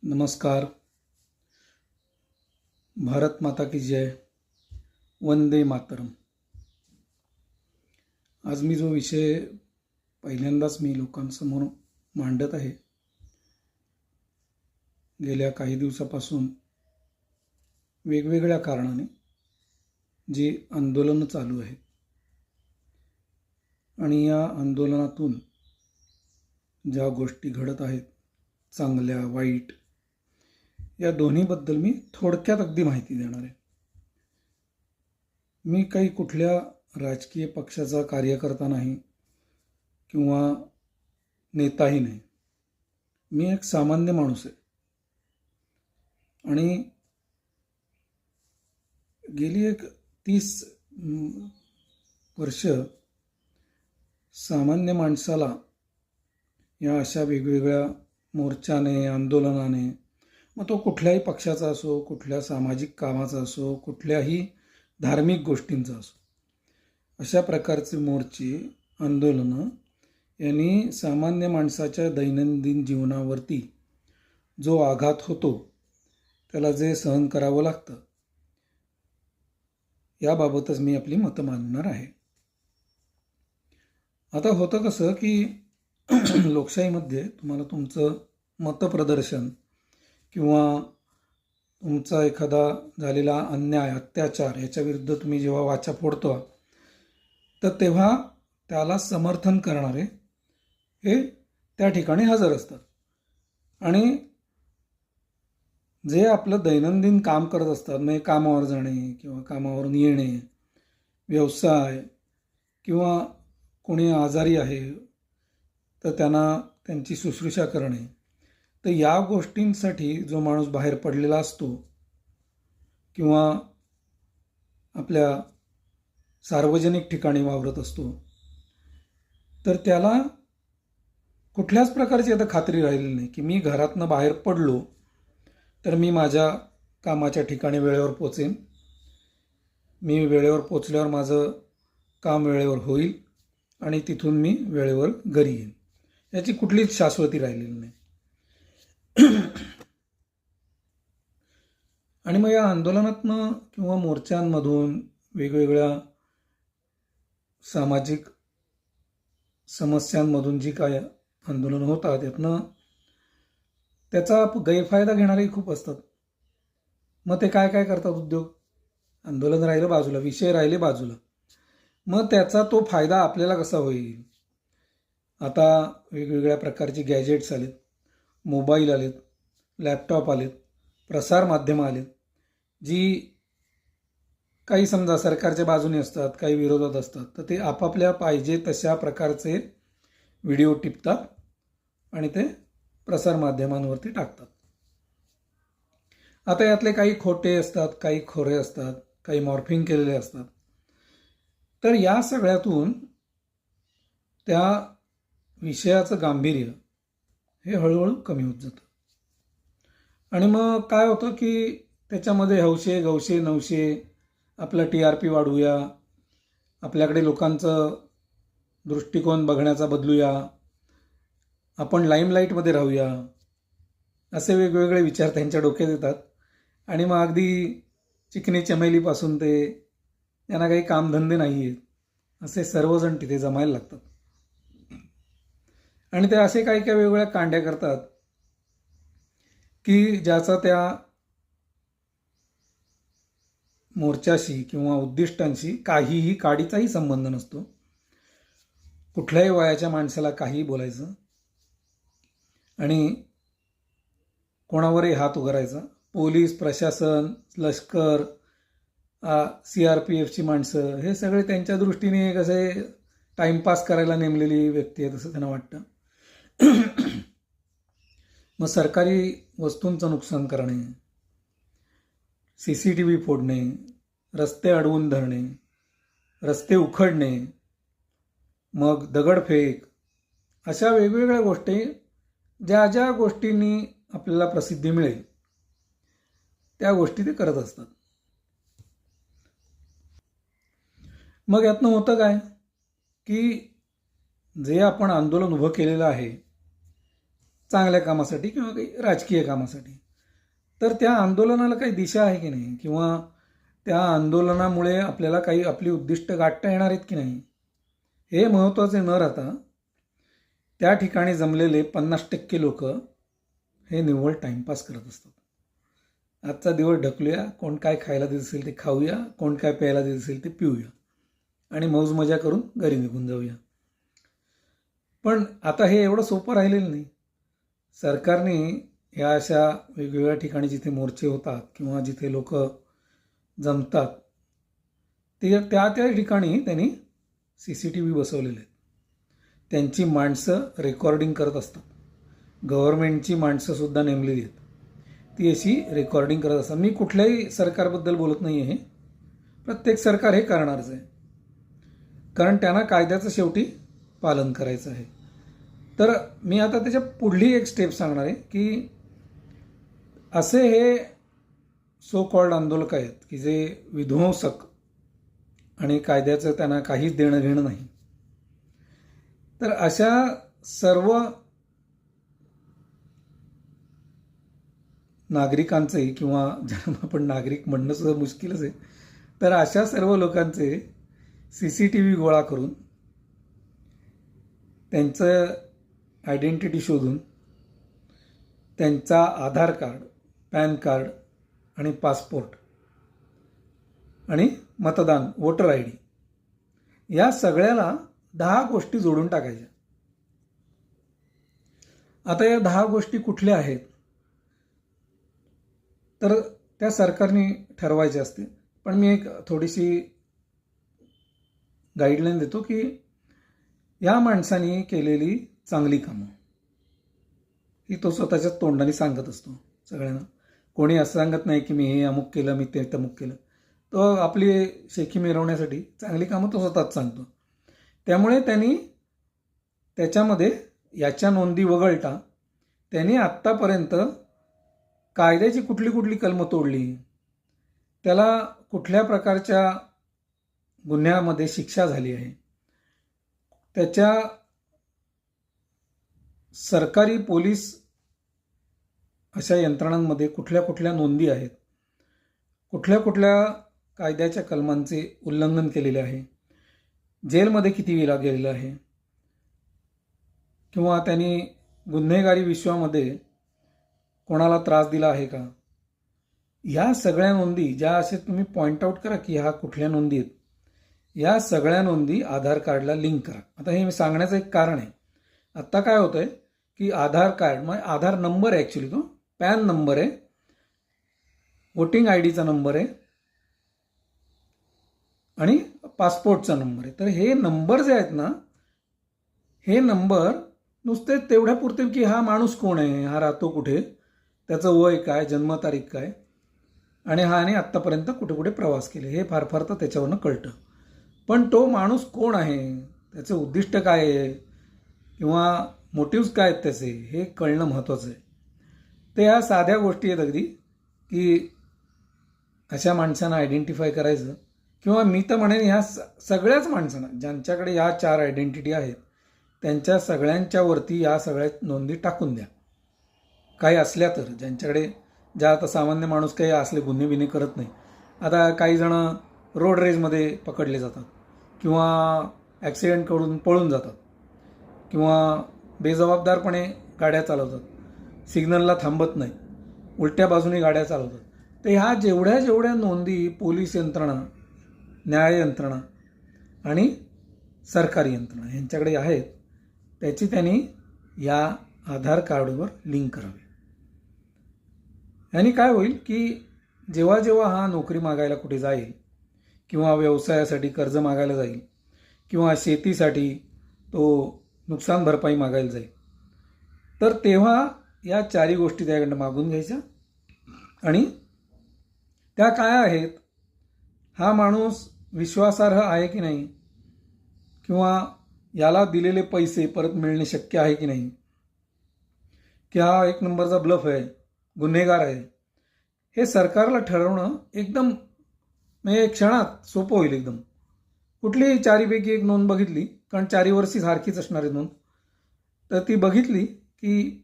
नमस्कार. भारत माता की जय. वंदे मातरम. आज मी जो विषय पहिल्यांदाच लोकांसमोर मांडत आहे, गेल्या काही दिवसापासून वेगवेगळ्या कारणाने जी आंदोलनं चालू आहेत आणि या आंदोलनातून ज्या गोष्टी घडत आहेत, चांगल्या वाईट, या दोन्हीबद्दल मी थोडक्यात अगदी माहिती देणार आहे. मी काही कुठल्या राजकीय पक्षाचा कार्यकर्ता नाही किंवा नेताही नाही. मी एक सामान्य माणूस आहे आणि गेली 30 वर्ष सामान्य माणसाला या अशा वेगवेगळ्या मोर्चाने, आंदोलनाने, मग तो कुठल्याही पक्षाचा असो, कुठल्या सामाजिक कामाचा असो, कुठल्याही धार्मिक गोष्टींचा असो, अशा प्रकारचे मोर्चे, आंदोलनं यांनी सामान्य माणसाच्या दैनंदिन जीवनावरती जो आघात होतो, त्याला जे सहन करावं लागतं, याबाबतच मी आपली मतं मांडणार आहे. आता होतं कसं की लोकशाहीमध्ये तुम्हाला तुमचं मतप्रदर्शन किंवा तुमचा एखादा झालेला अन्याय, अत्याचार याच्याविरुद्ध तुम्ही जेव्हा वाचा फोडतो, तर तेव्हा त्याला समर्थन करणारे हे त्या ठिकाणी हजर असतात. आणि जे आपलं दैनंदिन काम करत असतात, म्हणजे कामावर जाणे किंवा कामावरून येणे, व्यवसाय किंवा कोणी आजारी आहे तर त्यांना त्यांची शुश्रूषा करणे, तर या गोष्टींसाठी जो माणूस बाहेर पडलेला असतो किंवा आपल्या सार्वजनिक ठिकाणी वावरत असतो, तर त्याला कुठल्याच प्रकारची आता खात्री राहिलेली नाही की मी घरातनं बाहेर पडलो तर मी माझ्या कामाच्या ठिकाणी वेळेवर पोचेन, मी वेळेवर पोचल्यावर माझं काम वेळेवर होईल आणि तिथून मी वेळेवर घरी येईन. याची कुठलीच शाश्वती राहिलेली नाही. आणि मग या आंदोलनातनं किंवा मोर्चांमधून, वेगवेगळ्या सामाजिक समस्यांमधून जी काय आंदोलनं होतात, यातनं त्याचा गैरफायदा घेणारेही खूप असतात. मग ते काय काय करतात उद्योग, आंदोलन राहिलं बाजूला, विषय राहिले बाजूला, मग त्याचा तो फायदा आपल्याला कसा होईल. आता वेगवेगळ्या प्रकारची गॅजेट्स आलेत, मोबाईल आलेत, लॅपटॉप आलेत, प्रसारमाध्यमं आलेत, जी काही समजा सरकारच्या बाजूने असतात, काही विरोधात असतात, तर ते आपापल्या पाहिजे तशा प्रकारचे व्हिडिओ टिपतात आणि ते प्रसारमाध्यमांवरती टाकतात. आता यातले काही खोटे असतात, काही खोरे असतात, काही मॉर्फिंग केलेले असतात. तर या सगळ्यातून त्या विषयाचं गांभीर्य हे हळूहळू कमी होत जातं. आणि मग काय होतं की त्याच्यामध्ये हौशे गवशे नवशे, आपलं TRP वाढवूया, आपल्याकडे लोकांचं दृष्टिकोन बघण्याचा बदलूया, आपण लाईमलाईटमध्ये राहूया, असे वेगवेगळे विचार त्यांच्या डोक्यात येतात. आणि मग अगदी चिकनी चमेलीपासून ते यांना काही कामधंदे नाही आहेत असे सर्वजण तिथे जमायला लागतात. आणि ते असे काही काही वेगवेगळ्या कांड्या करतात की ज्याचा त्या मोर्चाशी किंवा उद्दिष्टांशी काहीही काडीचाही संबंध नसतो. कुठल्याही वयाच्या माणसाला काहीही बोलायचं आणि कोणावरही हात उगारायचा. पोलीस प्रशासन, लष्कर, CRPFची माणसं, हे सगळे त्यांच्या दृष्टीने कसे टाइमपास करायला नेमलेली व्यक्ती आहेत असं त्यांना वाटतं. मग सरकारी वस्तूंचं नुकसान करणे, CCTV फोडणे, रस्ते अडवून धरणे, रस्ते उखडणे, मग दगडफेक, अशा वेगवेगळ्या गोष्टी, ज्या ज्या गोष्टींनी आपल्याला प्रसिद्धी मिळेल त्या गोष्टी ते करत असतात. मग यातनं होतं काय की जे आपण आंदोलन उभं केलेलं आहे चांगल्या कामासाठी किंवा काही राजकीय कामासाठी. तर त्या आंदोलनाला काही दिशा आहे की नाही, किंवा त्या आंदोलनामुळे आपल्याला काही आपली उद्दिष्ट गाठता येणार आहेत की नाही, हे महत्त्वाचे न राहता त्या ठिकाणी जमलेले 50% लोक हे निव्वळ टाईमपास करत असतात. आजचा दिवस ढकलूया, कोण काय खायला देत असेल ते खाऊया, कोण काय प्यायला देत असेल ते पिऊया आणि मौज मजा करून घरी निघून जाऊया. पण आता हे एवढं सोपं राहिलेलं नाही. सरकारने ह्या अशा वेगवेगळ्या ठिकाणी जिथे मोर्चे होतात किंवा जिथे लोक जमतात ते त्या त्या ठिकाणी त्यांनी CCTV बसवलेले आहेत. त्यांची माणसं रेकॉर्डिंग करत असतात. गव्हर्नमेंटची माणसंसुद्धा नेमलेली आहेत, ती अशी रेकॉर्डिंग करत असतात. मी कुठल्याही सरकारबद्दल बोलत नाही आहे, प्रत्येक सरकार हे करणारच आहे, कारण त्यांना कायद्याचं शेवटी पालन करायचं आहे. तर मी आता त्याच्या पुढली एक स्टेप सांगणार आहे की असे हे सो कॉल्ड आंदोलक आहेत की जे विध्वंसक आणि कायद्याचं त्यांना काहीच देणं घेणं नाही. तर अशा सर्व नागरिकांचे, किंवा ज्यांना आपण नागरिक म्हणणं सुद्धा मुश्किलच आहे, तर अशा सर्व लोकांचे CCTV गोळा करून त्यांचं आयडेंटिटी शोधून त्यांचा आधार कार्ड, पॅन कार्ड आणि पासपोर्ट आणि मतदान वोटर ID या सगळ्याला 10 गोष्टी जोडून टाकायच्या. आता या 10 गोष्टी कुठल्या आहेत तर त्या सरकारने ठरवायच्या असते. पण मी एक थोडीशी गाईडलाईन देतो की या माणसाने केलेली चांगली कामं ही तो स्वतःच्या तोंडाने सांगत असतो सगळ्यांना. कोणी असं सांगत नाही की मी हे अमुक केलं, मी ते तमुक केलं. तो आपली शेखी मिरवण्यासाठी चांगली कामं तो स्वतःच सांगतो. त्यामुळे त्यांनी त्याच्यामध्ये याच्या नोंदी वगळता त्यांनी आत्तापर्यंत कायद्याची कुठली कुठली कलमं तोडली, त्याला कुठल्या प्रकारच्या गुन्ह्यामध्ये शिक्षा झाली आहे, त्याच्या सरकारी पोलीस अशा यंत्रणांमध्ये कुठल्या कुठल्या नोंदी आहेत, कुठल्या कुठल्या कायद्याच्या कलमांचे उल्लंघन केलेले आहे, जेलमध्ये किती वेळा गेलेलं आहे, किंवा त्यांनी गुन्हेगारी विश्वामध्ये कोणाला त्रास दिला आहे का, या सगळ्या नोंदी ज्या असे तुम्ही पॉईंट आऊट करा की ह्या कुठल्या नोंदी आहेत, या सगळ्या नोंदी आधार कार्डला लिंक करा. आता हे मी सांगण्याचं एक कारण आहे. आत्ता काय होतं आहे की आधार कार्ड म्हणजे आधार नंबर आहे, ॲक्च्युली तो पॅन नंबर आहे, वोटिंग IDचा नंबर आहे आणि पासपोर्टचा नंबर आहे. तर हे नंबर जे आहेत ना, हे नंबर नुसते तेवढ्या पुरते की हा माणूस कोण आहे, हा राहतो कुठे, त्याचं वय काय, जन्मतारीख काय, आणि हाने आत्तापर्यंत कुठे कुठे प्रवास केले, हे फार फार तर त्याच्यावरनं कळतं. पण तो माणूस कोण आहे, त्याचं उद्दिष्ट काय आहे किंवा मोटिव्स काय आहेत त्याचे, हे कळणं महत्त्वाचं आहे. तर ह्या साध्या गोष्टी आहेत अगदी की अशा माणसांना आयडेंटिफाय करायचं, किंवा मी तर म्हणेन ह्या सगळ्याच माणसांना ज्यांच्याकडे ह्या 4 आयडेंटिटी आहेत त्यांच्या सगळ्यांच्या वरती या सगळ्या नोंदी टाकून द्या. काही असल्या तर ज्यांच्याकडे, ज्या आता सामान्य माणूस काही असले गुन्हे बिन्हे करत नाही. आता काही जण रोड रेजमध्ये पकडले जातात किंवा ॲक्सिडेंट करून पळून जातात किंवा बेजबाबदारपणे गाड्या चालवतात, सिग्नलला थांबत नाही, उलट्या बाजूने गाड्या चालवतात. तर ह्या जेवढ्या जेवढ्या नोंदी पोलीस यंत्रणा, न्याय यंत्रणा आणि सरकारी यंत्रणा यांच्याकडे आहेत त्याची त्यांनी या आधार कार्डवर लिंक करावी. यांनी काय होईल की जेव्हा जेव्हा हा नोकरी मागायला कुठे जाईल किंवा व्यवसायासाठी कर्ज मागायला जाईल किंवा शेतीसाठी तो नुकसान भरपाई मागायला जाईल, तर तेव्हा या 4 गोष्टी त्याकडनं मागून घ्यायच्या आणि त्या काय आहेत, हा माणूस विश्वासार्ह आहे की नाही, किंवा याला दिलेले पैसे परत मिळणे शक्य आहे की नाही, की हा एक नंबरचा ब्लफ आहे, गुन्हेगार आहे, हे सरकारला ठरवणं एकदम म्हणजे क्षणात सोपं होईल एकदम. कुठलीही 4पैकी एक नोंद बघितली, कारण 4 वर्षी सारखीच असणार आहे नोंद, तर ती बघितली की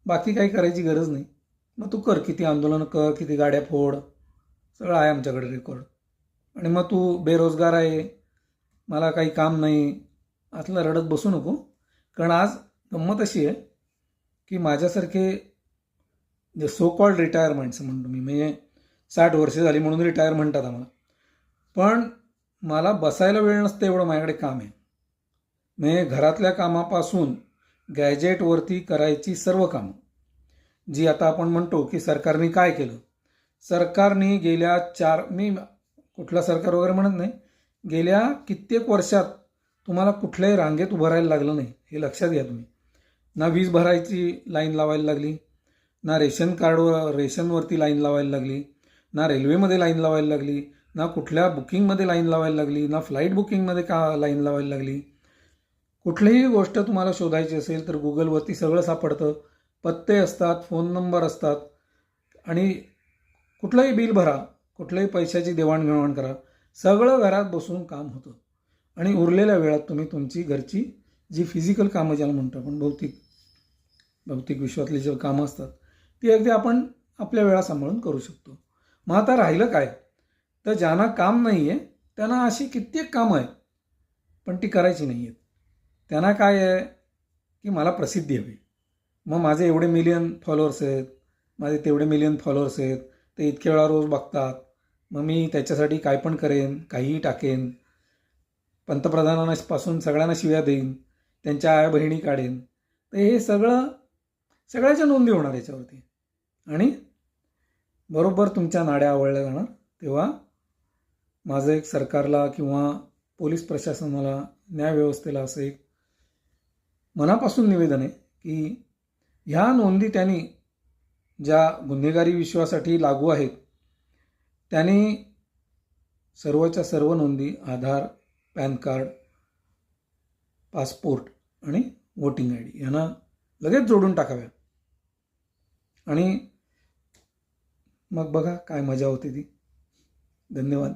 बाकी काही करायची गरज नाही. मग तू कर, किती आंदोलनं कर, किती गाड्या फोड, सगळं आहे आमच्याकडे रेकॉर्ड. आणि मग तू बेरोजगार आहे, मला काही काम नाही, असलं रडत बसू नको. कारण आज गंमत अशी आहे की माझ्यासारखे जे सो कॉल्ड रिटायरमेंट्स म्हणतो मी, म्हणजे 60 वर्ष झाली म्हणून रिटायर म्हणतात आम्हाला, पण मला बसायला वेळ नसतं एवढं माझ्याकडे काम आहे. म्हणजे घरातल्या कामापासून गॅजेटवरती करायची सर्व कामं, जी आता आपण म्हणतो की सरकारने काय केलं. सरकारने गेल्या मी कुठलं सरकार वगैरे म्हणत नाही, गेल्या कित्येक वर्षात तुम्हाला कुठल्याही रांगेत उभं राहायला लागलं नाही, हे लक्षात घ्या तुम्ही. ना वीज भरायची लाईन लावायला लागली, ना रेशनवरती लाईन लावायला लागली, ना रेल्वेमध्ये लाईन लावायला लागली, ना कुठल्या बुकिंगमध्ये लाईन लावायला लागली, ना फ्लाईट बुकिंगमध्ये लाईन लावायला लागली. कुठलीही गोष्ट तुम्हाला शोधायची असेल तर गुगलवरती सगळं सापडतं. पत्ते असतात, फोन नंबर असतात, आणि कुठलंही बिल भरा, कुठल्याही पैशाची देवाणघेवाण करा, सगळं घरात बसून काम होतं. आणि उरलेल्या वेळात तुम्ही तुमची घरची जी फिजिकल कामं ज्याला म्हणतो आपण, भौतिक विश्वातली जी कामं असतात ती अगदी आपण आपल्या वेळा सांभाळून करू शकतो. मग आता राहिलं काय, तर ज्यांना काम नाही आहे त्यांना अशी कित्येक कामं आहेत पण ती करायची नाही आहेत. त्यांना काय आहे की मला प्रसिद्धी हवी, मग माझे एवढे मिलियन फॉलोअर्स आहेत, माझे तेवढे मिलियन फॉलोअर्स आहेत, ते इतके वेळा रोज बघतात, मग मी त्याच्यासाठी काय पण करेन, काहीही टाकेन, पंतप्रधानांपासून सगळ्यांना शिव्या देईन, त्यांच्या आया बहिणी काढेन. तर हे सगळ्याच्या नोंदी होणार याच्यावरती, आणि बरोबर तुमच्या नाड्या आवळल्या जाणार. तेव्हा माझं एक सरकारला किंवा पोलीस प्रशासनाला, न्यायव्यवस्थेला असं एक मनापासून निवेदन आहे की ह्या नोंदी त्यांनी ज्या गुन्हेगारी विश्वासाठी लागू आहेत त्यांनी सर्वच्या सर्व नोंदी आधार, पॅन कार्ड, पासपोर्ट आणि वोटिंग आय डी यांना लगेच जोडून टाकाव्या. आणि मग बघा काय मजा होती ती. धन्यवाद.